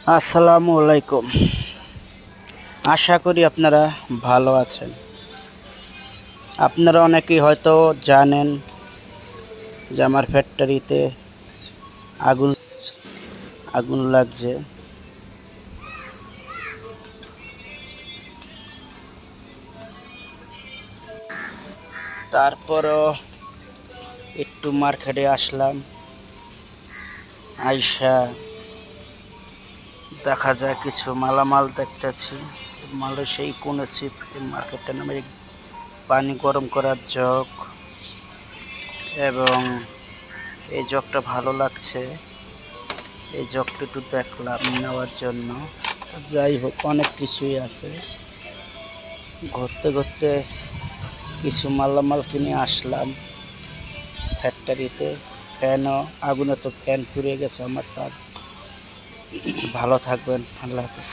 আসসালামু আলাইকুম। আশা করি আপনারা ভালো আছেন। আপনারা অনেকেই হয়তো জানেন যে আমার ফ্যাক্টরিতে আগুন আগুন লাগছে। তারপরও একটু মার্কেটে আসলাম। আইসা দেখা যায় কিছু মালামাল দেখতেছি। মালের সেই কোণে ছিপ মার্কেটের নামে পানি গরম করার জগ, এবং এই জগটা ভালো লাগছে। এই জগটা একটু দেখলাম নেওয়ার জন্য। তো যাই হোক, অনেক কিছুই আছে। ঘুরতে ঘুরতে কিছু মালামাল কিনে আসলাম ফ্যাক্টরিতে। ফ্যানও আগুনে তো ফ্যান পুড়ে গেছে আমার। তার ভালো থাকবেন, আল্লাহ হাফেজ।